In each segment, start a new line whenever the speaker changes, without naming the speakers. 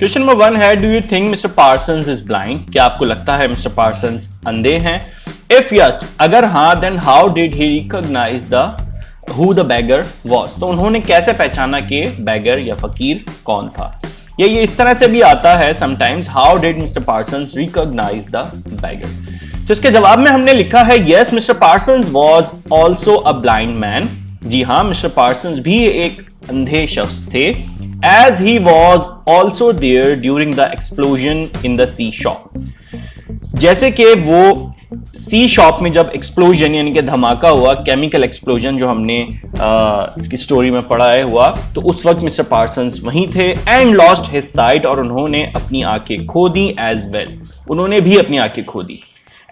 Question number 1 है, do you think mister Parsons is blind? क्या आपको लगता है मिस्टर पार्सन्स अंधे हैं? इफ यस, अगर हाँ, then how did he recognise who the beggar was? तो उन्होंने कैसे पहचाना कि बैगर या फकीर कौन था? ये इस तरह से भी आता है sometimes, how did mister Parsons recognise the beggar? तो इसके जवाब में हमने लिखा है, yes mister Parsons was also a blind man. जी हाँ, मिस्टर पार्सन्स भी एक अंधे शख्स थे। As he was also there during the explosion in the sea shop. जैसे कि वो सी शॉप में जब एक्सप्लोजन यानी कि धमाका हुआ, केमिकल एक्सप्लोजन जो हमने इसकी स्टोरी में पढ़ा है हुआ, तो उस वक्त मिस्टर पार्सन्स वहीं थे। एंड लॉस्ट हिज साइट, और उन्होंने अपनी आंखें खो दी एज वेल, उन्होंने भी अपनी आंखें खो दी।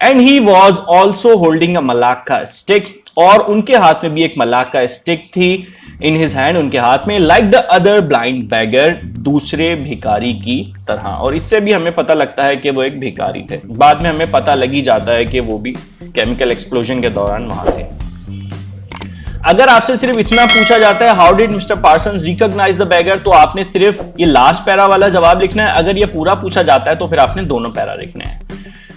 And he was also holding a Malacca stick, और उनके हाथ में भी एक मलाका स्टिक थी, इन हिज हैंड, उनके हाथ में, like the other blind beggar, दूसरे भिखारी की तरह। और इससे भी हमें पता लगता है कि वो एक भिखारी थे। बाद में हमें पता लग ही जाता है कि वो भी केमिकल एक्सप्लोजन के दौरान वहां थे। अगर आपसे सिर्फ इतना पूछा जाता है, how did mister Parsons recognise the beggar, तो आपने सिर्फ ये लास्ट पैरा वाला जवाब लिखना है। अगर ये पूरा पूछा जाता है तो फिर आपने दोनों पैरा लिखने हैं।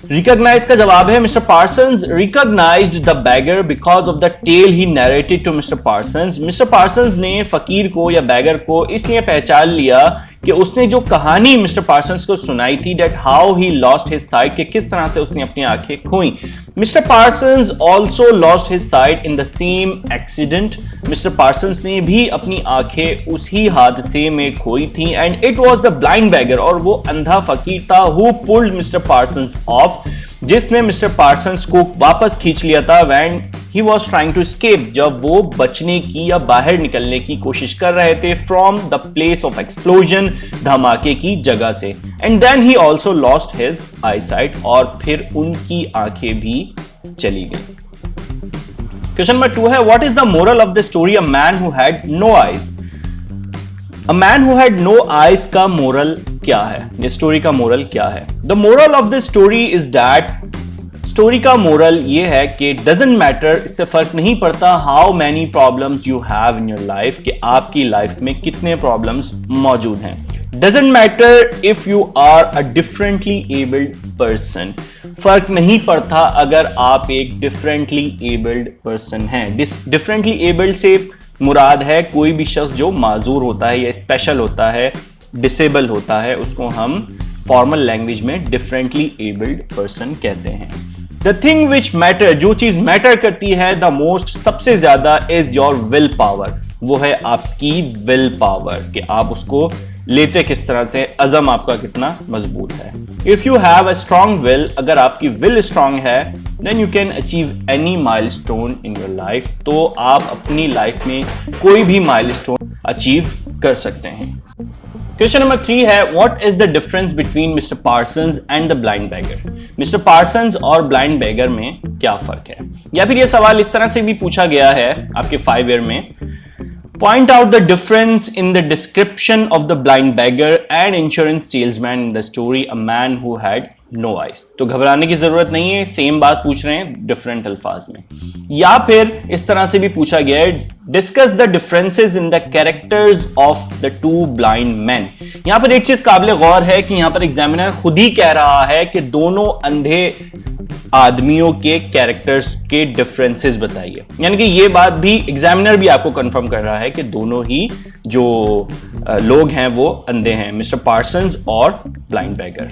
रिकॉग्नाइज का जवाब है, mister Parsons recognised the beggar because of the tale he narrated to mister Parsons. Mister Parsons ने फकीर को या बैगर को इसलिए पहचान लिया कि उसने जो कहानी मिस्टर पार्सन्स को सुनाई थी, that how he lost his sight, कि किस तरह से उसने अपनी आंखें खोई। Mister Parsons also lost his sight in the same accident. Mister Parsons ने भी अपनी आंखें उसी हादसे में खोई थी। And it was the blind beggar, और वो अंधा फकीर था, who pulled mister Parsons off, जिसने मिस्टर पार्सन्स को वापस खींच लिया था। When he was trying to escape, जब वो बचने की या बाहर निकलने की कोशिश कर रहे थे from the place of explosion, धमाके की जगह से। And then he also lost his eyesight, और फिर उनकी आंखें भी चली गई। क्वेश्चन नंबर 2 है, what is the moral of the story, a man who had no eyes? अ मैन हु हैड नो आईज का मोरल क्या है? ये स्टोरी का मोरल क्या है? The moral of the story is that, story का मोरल ये है कि डजंट मैटर, इससे फर्क नहीं पड़ता, how many problems you have in your life, कि आपकी लाइफ में कितने प्रॉब्लम्स मौजूद हैं। Doesn't matter if you are a differently abled person, फर्क नहीं पड़ता अगर आप एक डिफरेंटली एबल्ड पर्सन हैं। डिफरेंटली एबल्ड से मुराद है कोई भी शख्स जो माजूर होता है या स्पेशल होता है, डिसेबल होता है, उसको हम फॉर्मल लैंग्वेज में डिफरेंटली एबल्ड पर्सन कहते हैं। द थिंग विच मैटर, जो चीज मैटर करती है द मोस्ट, सबसे ज्यादा, इज योर विल पावर, वो है आपकी विल पावर, कि आप उसको लेते किस तरह से, अज़म आपका कितना मजबूत है। If you have a strong will, अगर आपकी विल स्ट्रॉन्ग है, then you can achieve any milestone in your life, तो आप अपनी लाइफ में कोई भी माइलस्टोन अचीव कर सकते हैं। क्वेश्चन नंबर 3 है, what is the difference between mister Parsons and the blind beggar? Mister Parsons और ब्लाइंड बैगर में क्या फर्क है? या फिर यह सवाल इस तरह से भी पूछा गया है आपके 5 ईयर में, point out the difference in the description of the blind beggar and insurance salesman in the story a man who had no eyes. तो घबराने की जरूरत नहीं है, सेम बात पूछ रहे हैं डिफरेंट अल्फाज में। या फिर इस तरह से भी पूछा गया है, discuss the differences in the characters of the two blind man. यहां पर एक चीज काबिल गौर है कि यहां पर एग्जामिनर खुद ही कह रहा है कि दोनों अंधे आदमियों के कैरेक्टर्स के डिफरेंसेस बताइए, यानी कि ये बात भी एग्जामिनर भी आपको कंफर्म कर रहा है कि दोनों ही जो लोग हैं वो अंधे हैं, मिस्टर पार्सन्स और ब्लाइंड बैगर।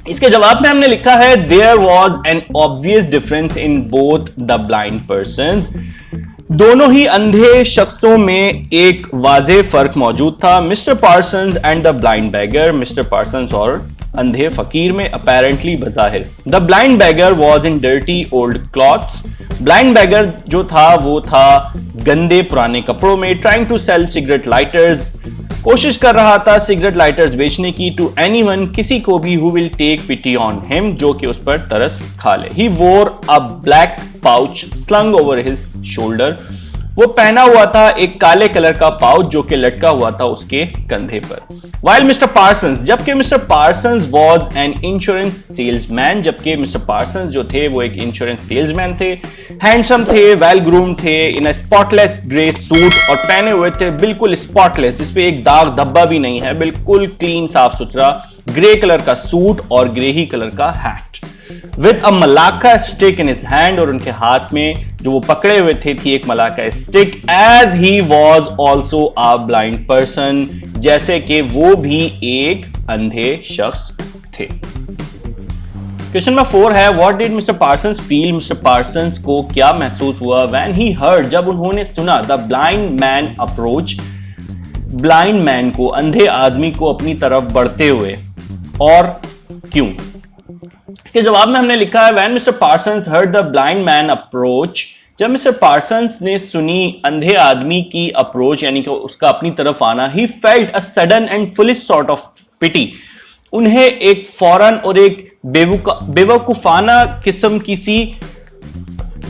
इसके जवाब में हमने लिखा है, there was an obvious difference in both the blind persons, दोनों ही अंधे शख्सों में एक वाज़ेह फर्क मौजूद था। Mister Parsons and the blind beggar, mister Parsons और अंधे फकीर में अपेरेंटली बज़ाहिर। The blind beggar was in dirty old clothes, blind beggar जो था वो था गंदे पुराने कपड़ों में। Trying to sell cigarette lighters, कोशिश कर रहा था सिगरेट लाइटर्स बेचने की। टू एनीवन, किसी को भी, who will take pity on him, जो कि उस पर तरस खा ले। He wore a black pouch slung over his shoulder, वो पहना हुआ था एक काले कलर का पाउच जो कि लटका हुआ था उसके कंधे पर। While Mr. Parsons, जबकि Mr. Parsons was an insurance salesman, जबकि Mr. Parsons जो थे वो एक insurance salesman थे, handsome थे, well groomed थे, in a spotless grey suit और पहने हुए थे बिल्कुल spotless, जिसपे एक दाग धब्बा भी नहीं है, बिल्कुल क्लीन साफ सुथरा ग्रे कलर का सूट और ग्रे ही कलर का hat, with a Malacca stick in his hand, और उनके हाथ में जो वो पकड़े हुए थे थी एक Malacca stick, as he was also a blind person, जैसे कि वो भी एक अंधे शख्स थे। क्वेश्चन नंबर 4 है, what did mister Parsons feel, mister Parsons को क्या महसूस हुआ व्हेन ही हर्ड, जब उन्होंने सुना the blind man approach, blind man को, अंधे आदमी को अपनी तरफ बढ़ते हुए, और क्यों। इसके जवाब में हमने लिखा है when mister Parsons heard the blind man approach, जब मिस्टर पार्सन्स ने सुनी अंधे आदमी की अप्रोच यानी कि उसका अपनी तरफ आना, he felt a sudden and foolish sort of pity, उन्हें एक फौरन और एक बेवकूफाना किस्म की सी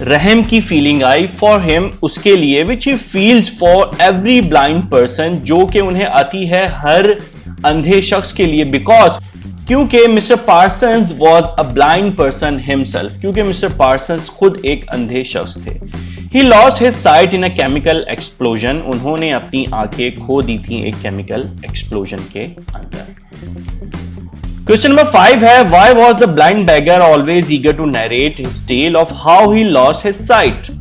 रहम की फीलिंग आई फॉर हिम, उसके लिए, which he feels for every blind person, जो कि उन्हें आती है हर अंधे शख्स के लिए, बिकॉज क्योंकि mister Parsons was a blind person himself, क्योंकि मिस्टर पार्सन्स खुद एक अंधे शख्स थे। ही lost his sight in a chemical explosion, उन्होंने अपनी आंखें खो दी थी एक केमिकल एक्सप्लोजन के अंदर। क्वेश्चन नंबर 5 है, why was the blind beggar always eager to narrate his tale of how he lost his sight,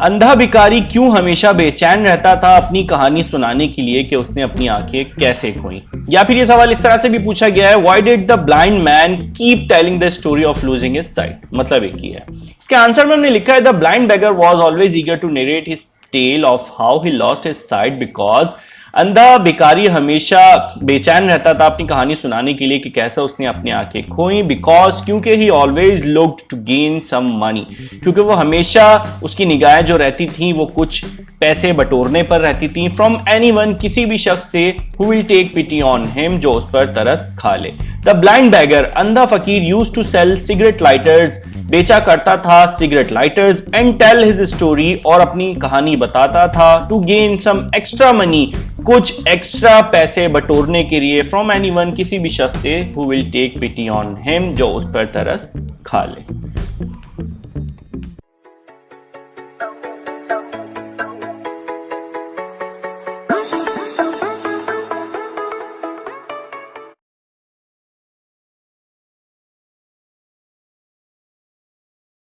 अंधा भिखारी क्यों हमेशा बेचैन रहता था अपनी कहानी सुनाने के लिए कि उसने अपनी आंखें कैसे खोई। या फिर यह सवाल इस तरह से भी पूछा गया है, why did the blind man keep telling the story of losing his site, मतलब एक ही है। इसके आंसर में हमने लिखा है the blind beggar was always eager to narrate his tale of how he lost his sight because, अंधा भिखारी हमेशा बेचैन रहता था अपनी कहानी सुनाने के लिए कि कैसे उसने अपनी आंखें खोई, बिकॉज क्योंकि he always looked to gain some money, क्योंकि वो हमेशा उसकी निगाहें जो रहती थी वो कुछ पैसे बटोरने पर रहती थी, फ्रॉम एनीवन, किसी भी शख्स से, who will take pity on him, जो उस पर तरस खा ले। द ब्लाइंड बैगर, अंधा फकीर, used to sell cigarette lighters, बेचा करता था cigarette lighters, and tell his story, और अपनी कहानी बताता था, to gain some extra money, कुछ एक्स्ट्रा पैसे बटोरने के लिए, फ्रॉम एनीवन, किसी भी शख्स से, who will take pity on him, जो उस पर तरस खा ले।